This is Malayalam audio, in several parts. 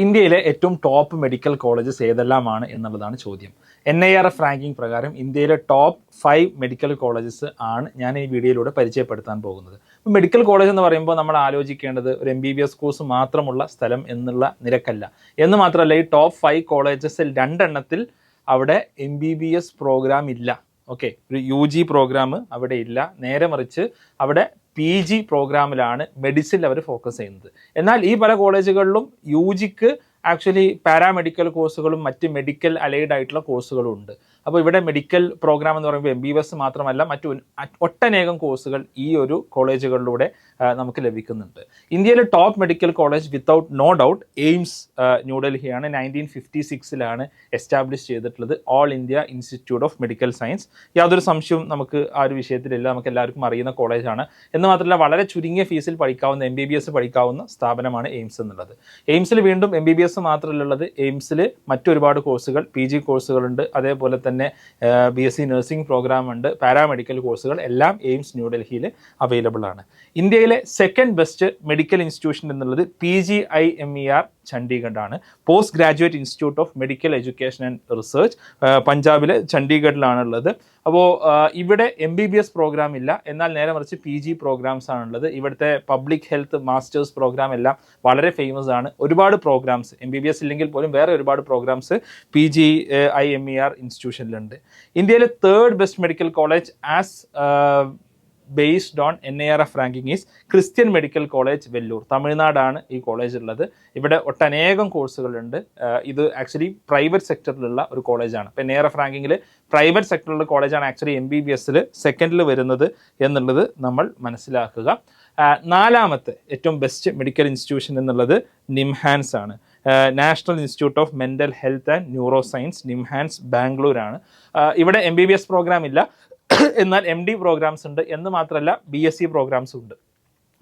ഇന്ത്യയിലെ ഏറ്റവും ടോപ്പ് മെഡിക്കൽ കോളേജസ് ഏതെല്ലാമാണ് എന്നുള്ളതാണ് ചോദ്യം. NIRF റാങ്കിംഗ് പ്രകാരം ഇന്ത്യയിലെ ടോപ്പ് 5 മെഡിക്കൽ കോളേജസ് ആണ് ഞാൻ ഈ വീഡിയോയിലൂടെ പരിചയപ്പെടുത്താൻ പോകുന്നത്. മെഡിക്കൽ കോളേജ് എന്ന് പറയുമ്പോൾ നമ്മൾ ആലോചിക്കേണ്ടത് ഒരു MBBS കോഴ്സ് മാത്രമുള്ള സ്ഥലം എന്നുള്ള നിരക്കല്ല. എന്ന് മാത്രമല്ല, ഈ ടോപ്പ് 5 കോളേജസിൽ 2 എണ്ണത്തിൽ അവിടെ MBBS പ്രോഗ്രാം ഇല്ല. ഓക്കെ, ഒരു UG പ്രോഗ്രാം അവിടെ ഇല്ല. നേരെ മറിച്ച് അവിടെ PG പ്രോഗ്രാമിലാണ് മെഡിസിനിൽ അവർ ഫോക്കസ് ചെയ്യുന്നത്. എന്നാൽ ഈ പല കോളേജുകളിലും UGക്ക് ആക്ച്വലി പാരാമെഡിക്കൽ കോഴ്സുകളും മറ്റ് മെഡിക്കൽ അലൈഡ് ആയിട്ടുള്ള കോഴ്സുകളും ഉണ്ട്. അപ്പോൾ ഇവിടെ മെഡിക്കൽ പ്രോഗ്രാം എന്ന് പറയുമ്പോൾ MBBS മാത്രമല്ല, മറ്റു ഒട്ടനേകം കോഴ്സുകൾ ഈ ഒരു കോളേജുകളിലൂടെ നമുക്ക് ലഭിക്കുന്നുണ്ട്. ഇന്ത്യയിലെ top medical college without no doubt AIIMS ന്യൂഡൽഹിയാണ്. 1956 എസ്റ്റാബ്ലിഷ് ചെയ്തിട്ടുള്ളത്. All India institute of medical science. യാതൊരു സംശയവും നമുക്ക് ആ ഒരു വിഷയത്തിലില്ല. നമുക്ക് എല്ലാവർക്കും അറിയുന്ന കോളേജാണ്. എന്ന് മാത്രമല്ല, വളരെ ചുരുങ്ങിയ ഫീസിൽ പഠിക്കാവുന്ന MBBS പഠിക്കാവുന്ന സ്ഥാപനമാണ് എയിംസ് എന്നുള്ളത്. എയിംസിൽ വീണ്ടും MBBS മാത്രമല്ലുള്ളത്, എയിംസിൽ മറ്റൊരുപാട് കോഴ്സുകൾ, PG കോഴ്സുകളുണ്ട്. അതേപോലെ തന്നെ BSc നഴ്സിംഗ് പ്രോഗ്രാം ഉണ്ട്. പാരാമെഡിക്കൽ കോഴ്സുകൾ എല്ലാം എയിംസ് ന്യൂഡൽഹിയിൽ അവൈലബിൾ ആണ്. ഇന്ത്യയിലെ സെക്കൻഡ് ബെസ്റ്റ് മെഡിക്കൽ ഇൻസ്റ്റിറ്റ്യൂഷൻ എന്നുള്ളത് PGIMER ചണ്ഡീഗഡ് ആണ്. Post graduate institute of medical education and research പഞ്ചാബിലെ ചണ്ഡീഗഡിലാണുള്ളത്. അപ്പോൾ ഇവിടെ MBBS പ്രോഗ്രാം ഇല്ല, എന്നാൽ നേരെ മറിച്ച് PG പ്രോഗ്രാംസ് ആണുള്ളത്. ഇവിടുത്തെ പബ്ലിക് ഹെൽത്ത് മാസ്റ്റേഴ്സ് പ്രോഗ്രാം എല്ലാം വളരെ ഫേമസ് ആണ്. ഒരുപാട് പ്രോഗ്രാംസ് MBBS ഇല്ലെങ്കിൽ പോലും വേറെ ഒരുപാട് പ്രോഗ്രാംസ് PGIMER ഇൻസ്റ്റിറ്റ്യൂഷനിലുണ്ട്. ഇന്ത്യയിലെ third best medical college as based on NIRF ranking is Christian medical college Vellore. തമിഴ്നാടാണ് ഈ കോളേജ് ഉള്ളത്. ഇവിടെ ഒട്ടനേകം കോഴ്സുകളുണ്ട്. ഇത് ആക്ച്വലി പ്രൈവറ്റ് സെക്ടറിലുള്ള ഒരു കോളേജാണ്. ഇപ്പോൾ NIRF റാങ്കിങ്ങിൽ പ്രൈവറ്റ് സെക്ടറിലുള്ള കോളേജാണ് ആക്ച്വലി MBBSൽ സെക്കൻഡിൽ വരുന്നത് എന്നുള്ളത് നമ്മൾ മനസ്സിലാക്കുക. നാലാമത്തെ ഏറ്റവും ബെസ്റ്റ് മെഡിക്കൽ ഇൻസ്റ്റിറ്റ്യൂഷൻ എന്നുള്ളത് നിംഹാൻസ് ആണ്. National institute of mental health and neuroscience, NIMHANS, ബാംഗ്ലൂരാണ്. ഇവിടെ MBBS പ്രോഗ്രാം ഇല്ല, എന്നാൽ MD പ്രോഗ്രാംസ് ഉണ്ട്. എന്ന് മാത്രമല്ല, BSc പ്രോഗ്രാംസും ഉണ്ട്.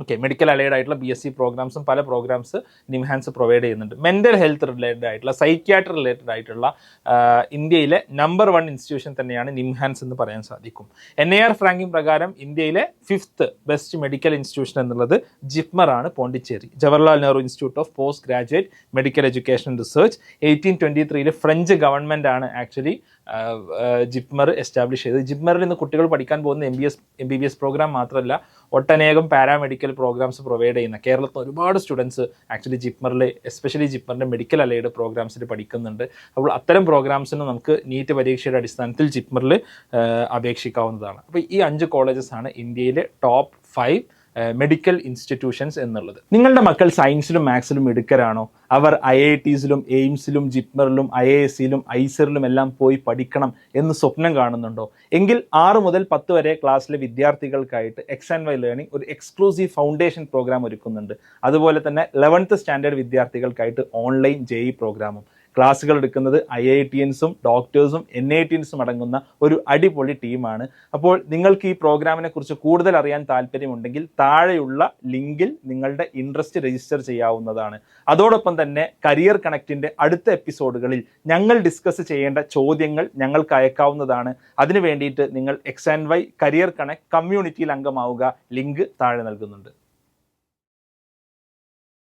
ഓക്കെ, മെഡിക്കൽ അലൈഡ് ആയിട്ടുള്ള BSc പ്രോഗ്രാംസും പല പ്രോഗ്രാംസ് നിംഹാൻസ് പ്രൊവൈഡ് ചെയ്യുന്നുണ്ട്. മെൻ്റൽ ഹെൽത്ത് റിലേറ്റഡ് ആയിട്ടുള്ള, സൈക്യാട്രി റിലേറ്റഡ് ആയിട്ടുള്ള ഇന്ത്യയിലെ നമ്പർ 1 ഇൻസ്റ്റിറ്റ്യൂഷൻ തന്നെയാണ് നിംഹാൻസ് എന്ന് പറയാൻ സാധിക്കും. NIRF റാങ്കിംഗ് പ്രകാരം ഇന്ത്യയിലെ 5th ബെസ്റ്റ് മെഡിക്കൽ ഇൻസ്റ്റിറ്റ്യൂഷൻ എന്നുള്ളത് ജിപ്മർ ആണ്, Pondicherry. Jawaharlal Nehru institute of post graduate medical education research 1823 French government ആണ് ആക്ച്വലി ജിപ്മർ എസ്റ്റാബ്ലിഷ് ചെയ്തത്. ജിപ്മറിൽ നിന്ന് കുട്ടികൾ പഠിക്കാൻ പോകുന്ന MBBS പ്രോഗ്രാം മാത്രമല്ല, ഒട്ടനേകം പാരാമെഡിക്കൽ പ്രോഗ്രാംസ് പ്രൊവൈഡ് ചെയ്യുന്ന കേരളത്തിൽ ഒരുപാട് സ്റ്റുഡൻസ് ആക്ച്വലി ജിപ്മറിൽ, എസ്പെഷ്യലി ജിപ്മറിൻ്റെ മെഡിക്കൽ അലൈഡ് പ്രോഗ്രാംസിൽ പഠിക്കുന്നുണ്ട്. അപ്പോൾ അത്തരം പ്രോഗ്രാംസിന് നമുക്ക് നീറ്റ് പരീക്ഷയുടെ അടിസ്ഥാനത്തിൽ ജിപ്മറിൽ അപേക്ഷിക്കാവുന്നതാണ്. അപ്പോൾ ഈ 5 കോളേജസ് ആണ് ഇന്ത്യയിലെ ടോപ്പ് 5 മെഡിക്കൽ ഇൻസ്റ്റിറ്റ്യൂഷൻസ് എന്നുള്ളത്. നിങ്ങളുടെ മക്കൾ സയൻസിലും മാത്സിലും മിടുക്കരാണോ? അവർ IITസിലും എയിംസിലും ജിപ്മറിലും IIScയിലും ഐസറിലും എല്ലാം പോയി പഠിക്കണം എന്ന് സ്വപ്നം കാണുന്നുണ്ടോ? എങ്കിൽ 6 മുതൽ 10 വരെ ക്ലാസ്സിലെ വിദ്യാർത്ഥികൾക്കായിട്ട് X&Y ലേണിംഗ് ഒരു എക്സ്ക്ലൂസീവ് ഫൗണ്ടേഷൻ പ്രോഗ്രാം ഒരുക്കുന്നുണ്ട്. അതുപോലെ തന്നെ 11th സ്റ്റാൻഡേർഡ് വിദ്യാർത്ഥികൾക്കായിട്ട് ഓൺലൈൻ JEE പ്രോഗ്രാമും. ക്ലാസ്സുകൾ എടുക്കുന്നത് IITiansഉം ഡോക്ടേഴ്സും NITiansഉം അടങ്ങുന്ന ഒരു അടിപൊളി ടീമാണ്. അപ്പോൾ നിങ്ങൾക്ക് ഈ പ്രോഗ്രാമിനെ കുറിച്ച് കൂടുതൽ അറിയാൻ താല്പര്യമുണ്ടെങ്കിൽ താഴെയുള്ള ലിങ്കിൽ നിങ്ങളുടെ ഇൻട്രസ്റ്റ് രജിസ്റ്റർ ചെയ്യാവുന്നതാണ്. അതോടൊപ്പം തന്നെ കരിയർ കണക്റ്റിൻ്റെ അടുത്ത എപ്പിസോഡുകളിൽ ഞങ്ങൾ ഡിസ്കസ് ചെയ്യേണ്ട ചോദ്യങ്ങൾ ഞങ്ങൾക്ക് അയക്കാവുന്നതാണ്. അതിനു വേണ്ടിയിട്ട് നിങ്ങൾ X&Y കരിയർ കണക്ട് കമ്മ്യൂണിറ്റിയിൽ അംഗമാവുക. ലിങ്ക് താഴെ നൽകുന്നുണ്ട്.